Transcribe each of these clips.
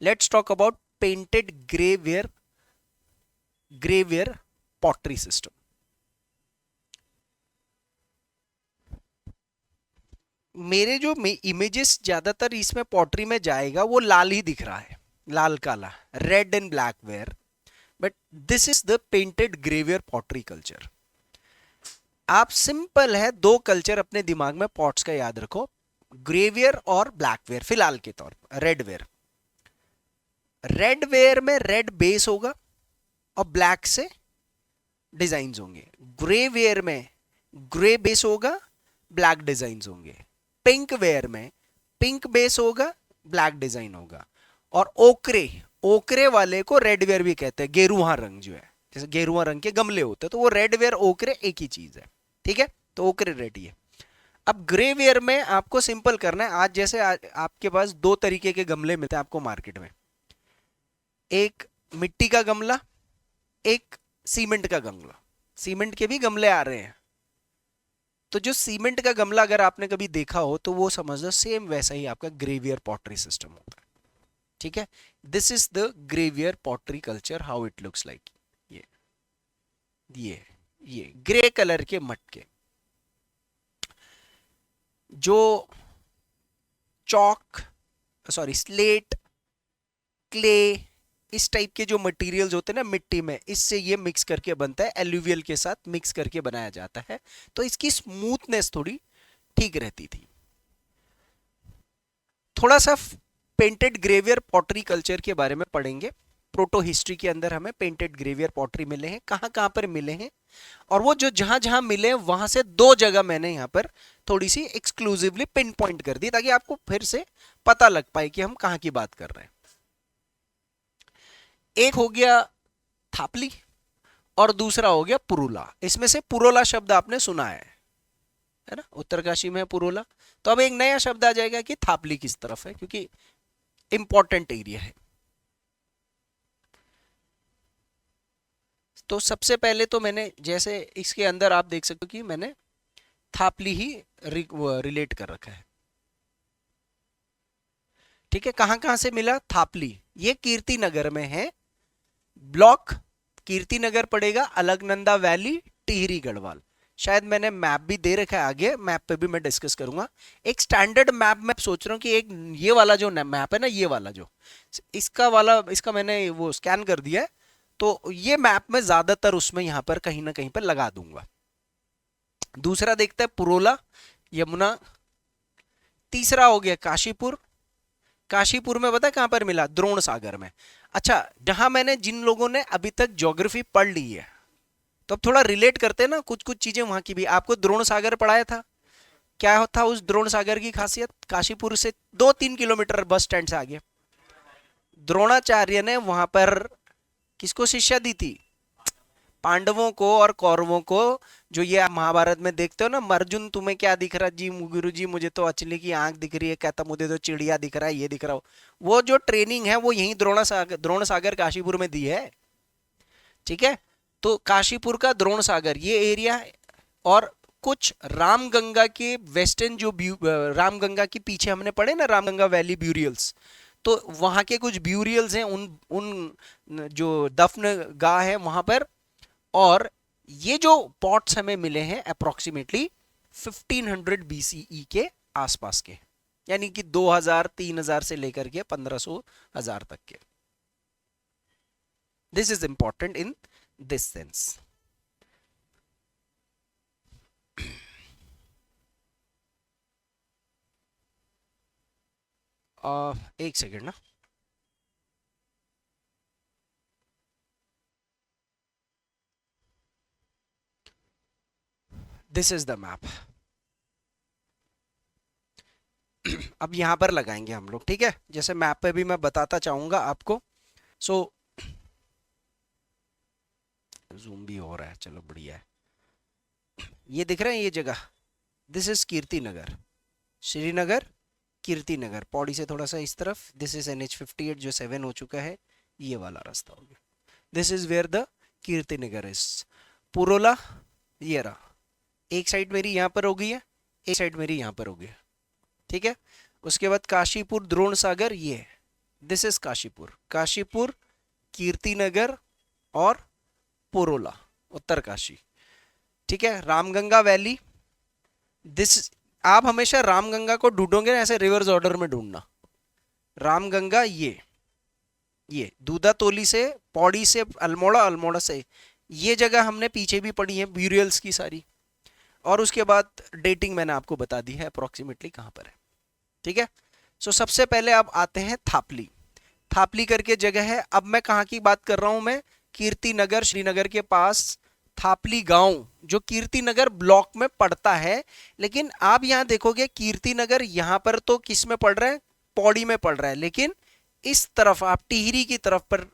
Let's talk about painted grey ware pottery system. मेरे जो images ज्यादातर इसमें पॉटरी में जाएगा वो लाल ही दिख रहा है, लाल काला, red and black ware, but this is the painted grey ware pottery culture. आप सिंपल है, दो कल्चर अपने दिमाग में पॉट्स का याद रखो, ग्रेवियर और ब्लैकवेयर फिलहाल के तौर पर। रेड वेयर में रेड बेस होगा और ब्लैक से डिजाइन्स होंगे। ग्रे वेयर में ग्रे बेस होगा, ब्लैक डिजाइन्स होंगे। पिंक वेयर में पिंक बेस होगा, ब्लैक डिजाइन होगा। और ओकरे ओकरे वाले को रेड वेयर भी कहते हैं, गेरुआ रंग जो है, जैसे गेरुआ रंग के गमले होते हैं, तो वो रेड वेयर ओकरे एक ही चीज है, ठीक है। तो ओकरे रेड ही है। अब ग्रे वेयर में आपको सिंपल करना है। आज जैसे आपके पास दो तरीके के गमले मिलते हैं आपको मार्केट में, एक मिट्टी का गमला, एक सीमेंट का गमला। सीमेंट के भी गमले आ रहे हैं। तो जो सीमेंट का गमला अगर आपने कभी देखा हो तो वो समझ लो सेम वैसा ही आपका ग्रेवियर पॉटरी सिस्टम होता है, ठीक है। This is the ग्रेवियर pottery culture, how it looks like. ये ये ये ग्रे कलर के मटके, जो चौक, सॉरी स्लेट, क्ले, इस टाइप के जो मटेरियल्स होते हैं ना मिट्टी में, इससे ये मिक्स करके बनता है, एल्यूवियल के साथ मिक्स करके बनाया जाता है, तो इसकी स्मूथनेस थोड़ी ठीक रहती थी। थोड़ा सा पेंटेड ग्रेवियर पॉटरी कल्चर के बारे में पढ़ेंगे। प्रोटो हिस्ट्री के अंदर हमें पेंटेड ग्रेवियर पॉटरी मिले हैं, कहां कहां पर मिले हैं, और वो जो जहां जहां मिले वहां से दो जगह मैंने यहां पर थोड़ी सी एक्सक्लूसिवली पिन पॉइंट कर दी, ताकि आपको फिर से पता लग पाए कि हम कहां की बात कर रहे हैं। एक हो गया थापली और दूसरा हो गया पुरुला। इसमें से पुरोला शब्द आपने सुना है ना, उत्तरकाशी में है पुरोला। तो अब एक नया शब्द आ जाएगा कि थापली किस तरफ है, क्योंकि इंपॉर्टेंट एरिया है। तो सबसे पहले तो मैंने, जैसे इसके अंदर आप देख सकते हो कि मैंने थापली ही रिलेट कर रखा है, ठीक है। कहां कहां से मिला थापली? ये कीर्ति नगर में है, ब्लॉक कीर्ति नगर पड़ेगा, अलकनंदा वैली, टिहरी गढ़वाल। शायद मैंने मैप भी दे रखा है, आगे मैप पे भी मैं डिस्कस करूंगा। एक स्टैंडर्ड मैप मैं सोच रहा हूँ कि एक ये वाला जो मैप है ना, ये वाला जो इसका मैंने वो स्कैन कर दिया है, तो ये मैप में ज्यादातर उसमें यहां पर कहीं ना कहीं पर लगा दूंगा। दूसरा देखते हैं पुरोला, यमुना। तीसरा हो गया काशीपुर। काशीपुर में पता है कहां पर मिला? द्रोण सागर में। अच्छा, जहां मैंने जिन लोगों ने अभी तक ज्योग्राफी पढ़ ली है, तो अब थोड़ा रिलेट करते हैं ना, कुछ कुछ चीजें वहां की भी। आपको द्रोण सागर पढ़ाया था, क्या था उस द्रोण सागर की खासियत? काशीपुर से 2-3 किलोमीटर बस स्टैंड से आगे द्रोणाचार्य ने वहां पर किसको शिक्षा दी थी? पांडवों को और कौरवों को। जो ये आप महाभारत में देखते हो ना, अर्जुन तुम्हें क्या दिख रहा जी? गुरु जी मुझे तो अचली की आंख दिख रही है, कहता मुझे तो चिड़िया दिख रहा है, ये दिख रहा हो। वो जो ट्रेनिंग है वो यही द्रोण सागर काशीपुर में दी है, ठीक है। तो काशीपुर का द्रोण सागर ये एरिया है। और कुछ रामगंगा के वेस्टर्न जो रामगंगा के पीछे हमने पढ़े ना, रामगंगा वैली ब्यूरियल्स, तो वहां के कुछ ब्यूरियल्स हैं, उन उन जो दफन गाह है वहां पर। और ये जो पॉट्स हमें मिले हैं अप्रोक्सीमेटली 1500 बीसीई के आसपास के, यानी कि 2000-3000 से लेकर के 1500-1000 तक के। This is important in this sense. एक सेकेंड ना, दिस इज द मैप। अब यहां पर लगाएंगे हम लोग, ठीक है, जैसे मैप पे भी मैं बताता चाहूंगा आपको। सो जूम भी हो रहा है, चलो बढ़िया है। ये दिख रहा है ये जगह, दिस इज कीर्ति नगर, श्रीनगर कीर्ति नगर। पौड़ी से थोड़ा सा इस तरफ, दिस इज NH58 जो 7 हो चुका है, ये वाला रास्ता हो गया। This is where the Kirti Nagar is. Purola ये रहा, एक साइड मेरी यहां पर हो गई है, एक साइड मेरी यहां पर हो गया, ठीक है। उसके बाद काशीपुर द्रोण सागर ये है, दिस इज काशीपुर, काशीपुर, कीर्तिनगर और पुरोला, उत्तरकाशी। ठीक है, रामगंगा वैली, दिस, आप हमेशा रामगंगा को ढूंढोगे ना ऐसे रिवर्स ऑर्डर में ढूंढना। रामगंगा ये दूधा तोली से, पौड़ी से अल्मोड़ा, अल्मोड़ा से, ये जगह हमने पीछे भी पढ़ी है ब्यूरियल्स की सारी, और उसके बाद डेटिंग मैंने आपको बता दी है अप्रोक्सीमेटली कहाँ पर है। ठीक है, सो सबसे पहले अब आते हैं थापली। थापली करके जगह है, अब मैं कहाँ की बात कर रहा हूं, मैं कीर्तिनगर, श्रीनगर के पास थापली गांव, जो कीर्तिनगर ब्लॉक में पड़ता है। लेकिन आप यहां देखोगे कीर्तिनगर यहां पर तो किस में पड़ रहा है, पौड़ी में पड़ रहा है, लेकिन इस तरफ आप टिहरी की तरफ पर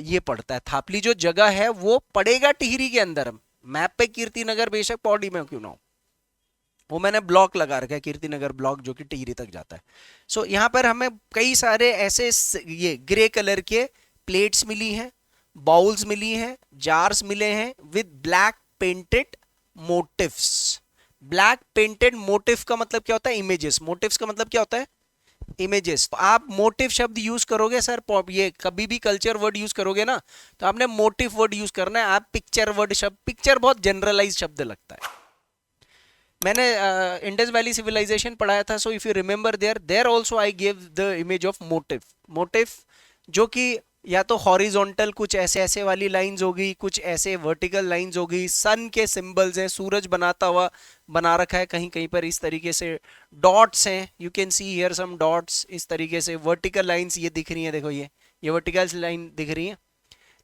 ये पड़ता है। थापली जो जगह है वो पड़ेगा टिहरी के अंदर, मैप पे कीर्तिनगर बेशक पौड़ी में क्यों ना हो, वो मैंने ब्लॉक लगा रखा है कीर्तिनगर ब्लॉक जो कि टिहरी तक जाता है। सो यहाँ पर हमें कई सारे ऐसे ये ग्रे कलर के प्लेट्स मिली हैं, बाउल्स मिली हैं, जार्स मिले हैं with black painted motifs. Black painted motif का मतलब क्या होता है, इमेजेस। मोटिव्स का मतलब क्या होता है, इमेजेस। तो आप मोटिव शब्द यूज करोगे सर, ये कभी भी कल्चर वर्ड यूज करोगे ना तो आपने मोटिव वर्ड यूज करना है। आप पिक्चर वर्ड शब्द, पिक्चर बहुत जनरलाइज शब्द लगता है। मैंने इंडस वैली सिविलाइजेशन पढ़ाया था, so if you remember there also I give the image of motif. Motif जो कि या तो हॉरिजॉन्टल कुछ ऐसे ऐसे वाली लाइंस होगी, कुछ ऐसे वर्टिकल लाइंस होगी, सन के सिंबल्स हैं, सूरज बनाता हुआ बना रखा है कहीं कहीं पर इस तरीके से, डॉट्स हैं, you can see here some dots, इस तरीके से वर्टिकल लाइंस ये दिख रही हैं, देखो ये वर्टिकल लाइन दिख रही है।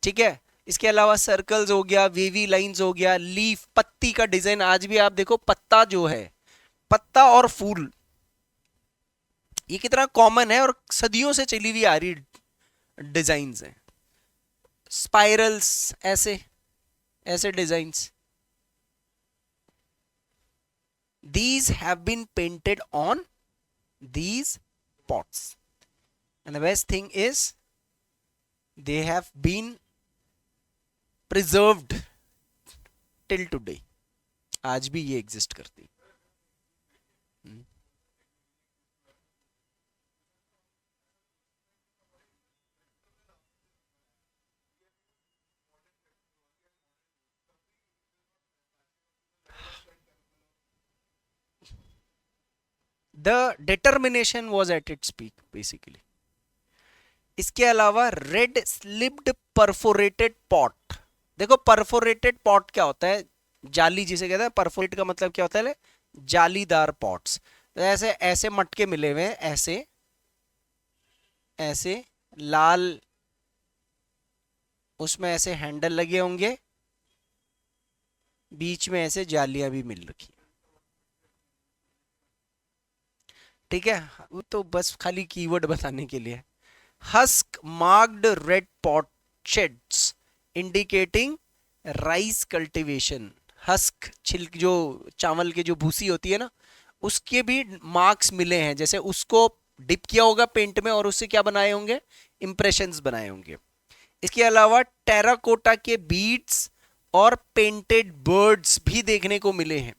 ठीक है, इसके अलावा सर्कल्स हो गया, वेवी लाइंस हो गया, लीफ, पत्ती का डिजाइन। आज भी आप देखो पत्ता जो है, पत्ता और फूल ये कितना कॉमन है और सदियों से चली हुई आ रही डिजाइन्स हैं। स्पाइरल्स, ऐसे ऐसे designs, these have been painted on these pots, and the best thing is they have been preserved till today, आज भी ये एग्जिस्ट करती। The determination was at its peak basically. इसके अलावा रेड स्लिप्ड परफोरेटेड पॉट। देखो perforated pot क्या होता है, जाली जिसे कहते हैं। परफोरेट का मतलब क्या होता है, जालीदार पॉट्स। तो ऐसे ऐसे मटके मिले हुए हैं, ऐसे ऐसे लाल, उसमें ऐसे हैंडल लगे होंगे, बीच में ऐसे जालियां भी मिल रखी। ठीक है, वो तो बस खाली कीवर्ड बताने के लिए। Husk marked red pot shades indicating rice cultivation. Husk, छिलक, जो चावल की जो भूसी होती है ना, उसके भी मार्क्स मिले हैं, जैसे उसको डिप किया होगा पेंट में और उससे क्या बनाए होंगे, इंप्रेशंस बनाए होंगे। इसके अलावा टेराकोटा के बीड्स और पेंटेड बर्ड्स भी देखने को मिले हैं।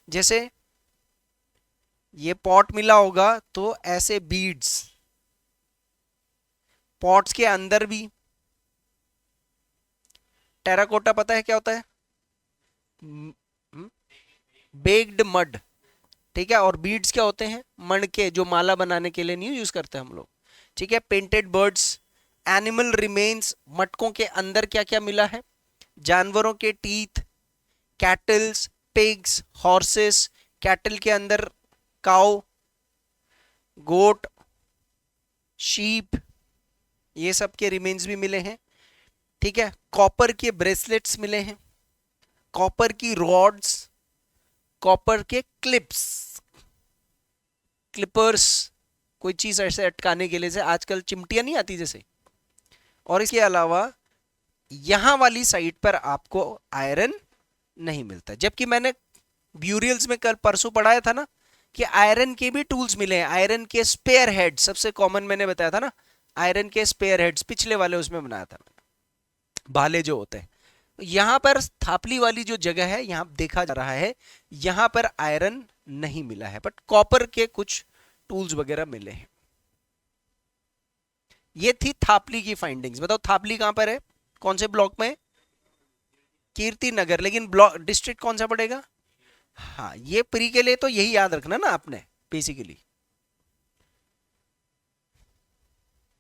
जैसे ये पॉट मिला होगा तो ऐसे बीड्स, पॉट्स के अंदर भी। टेराकोटा पता है क्या होता है, बेक्ड मड। ठीक है, और बीड्स क्या होते हैं, मणके, जो माला बनाने के लिए नहीं यूज करते हम लोग। ठीक है, पेंटेड बर्ड्स, एनिमल रिमेन्स। मटकों के अंदर क्या क्या मिला है, जानवरों के teeth, kettles, pigs, horses. Cattle के अंदर काउ, गोट, शीप, ये सब के रिमेन्स भी मिले हैं। ठीक है, कॉपर के ब्रेसलेट्स मिले हैं, कॉपर की रॉड्स, कॉपर के क्लिप्स, क्लिपर्स, कोई चीज ऐसे अटकाने के लिए, जैसे आजकल चिमटियां नहीं आती जैसे। और इसके अलावा यहां वाली साइड पर आपको आयरन नहीं मिलता, जबकि मैंने ब्यूरियल्स में कल परसों पढ़ाया था ना कि आयरन के भी टूल्स मिले हैं। आयरन के स्पेयर हेड सबसे कॉमन मैंने बताया था ना, आयरन के स्पेयर हेड्स पिछले वाले उसमें बनाया था, भाले जो होते हैं। यहां पर थापली वाली जो जगह है, यहां देखा जा रहा है यहां पर आयरन नहीं मिला है, बट कॉपर के कुछ टूल्स वगैरह मिले हैं। ये थी थापली की फाइंडिंग्स। बताओ थापली कहां पर है, कौन से ब्लॉक में? कीर्ति नगर, लेकिन ब्लॉक डिस्ट्रिक्ट कौन सा पड़ेगा? हाँ, ये प्री के लिए तो यही याद रखना ना आपने बेसिकली।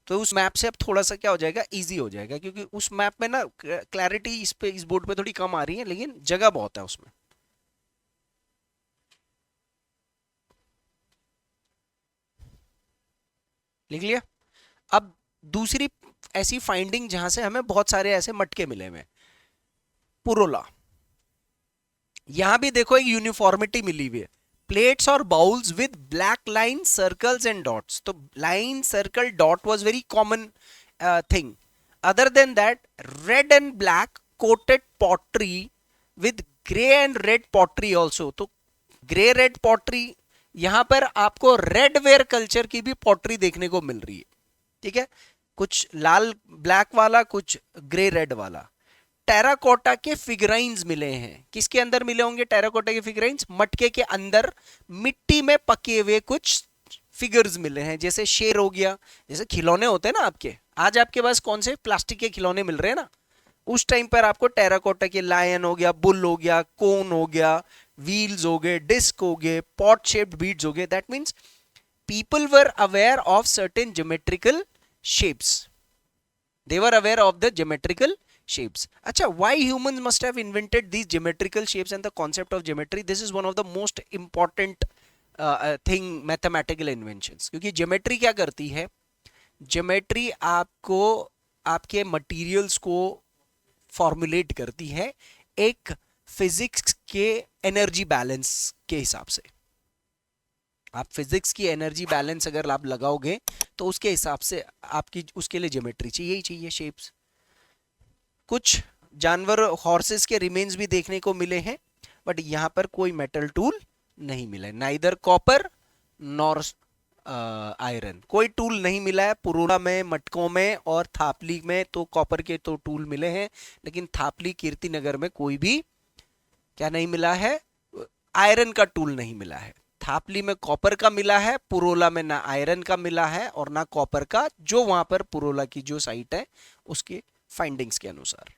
तो उस मैप से अब थोड़ा सा क्या हो जाएगा, इजी हो जाएगा, क्योंकि उस मैप में ना क्लैरिटी इस पे, इस बोर्ड पे थोड़ी कम आ रही है, लेकिन जगह बहुत है उसमें। लिख लिया? अब दूसरी ऐसी फाइंडिंग जहां से हमें बहुत सारे ऐसे मटके मिले हुए, पुरोला। यहां भी देखो एक यूनिफॉर्मिटी मिली हुई है, प्लेट्स और bowls with black line circles and dots. तो line circle dot was very common thing. Other than that, red and black coated pottery with grey and red pottery also. तो ग्रे रेड पॉटरी, यहां पर आपको red ware culture की भी pottery देखने को मिल रही है। ठीक है, कुछ लाल ब्लैक वाला, कुछ ग्रे रेड वाला। टेराकोटा के फिगराइंस मिले हैं। किसके अंदर मिले होंगे टेराकोटा के फिगराइंस? मटके के अंदर मिट्टी में पके हुए कुछ फिगर्स मिले हैं, जैसे शेर हो गया, जैसे खिलौने होते हैं ना आपके, आज आपके पास कौन से प्लास्टिक के खिलौने मिल रहे हैं ना, उस टाइम पर आपको टेराकोटा के लायन हो गया, बुल हो गया, कोन हो गया, व्हील्स हो गए, डिस्क हो गए, पॉट शेप्ड बीड्स हो गए। That means people were aware of certain geometrical shapes. They were aware of the geometrical shapes. Acha, why humans must have invented these geometrical shapes and the concept of geometry? This is one of the most important thing, mathematical inventions. क्योंकि geometry क्या करती है? Geometry आपको आपके materials को formulate करती है एक physics के energy balance के हिसाब से। आप फिजिक्स की एनर्जी बैलेंस अगर आप लगाओगे तो उसके हिसाब से आपकी उसके लिए ज्योमेट्री चाहिए ही चाहिए, शेप्स। कुछ जानवर, हॉर्सेस के रिमेन्स भी देखने को मिले हैं, बट यहां पर कोई मेटल टूल नहीं मिला है, नाइदर कॉपर नॉर आयरन। कोई टूल नहीं मिला है पुरोला में, मटकों में और थापली में। तो कॉपर के तो टूल मिले हैं, लेकिन थापली कीर्ति नगर में कोई भी क्या नहीं मिला है, आयरन का टूल नहीं मिला है। थापली में कॉपर का मिला है, पुरोला में ना आयरन का मिला है और ना कॉपर का, जो वहां पर पुरोला की जो साइट है उसके फाइंडिंग्स के अनुसार।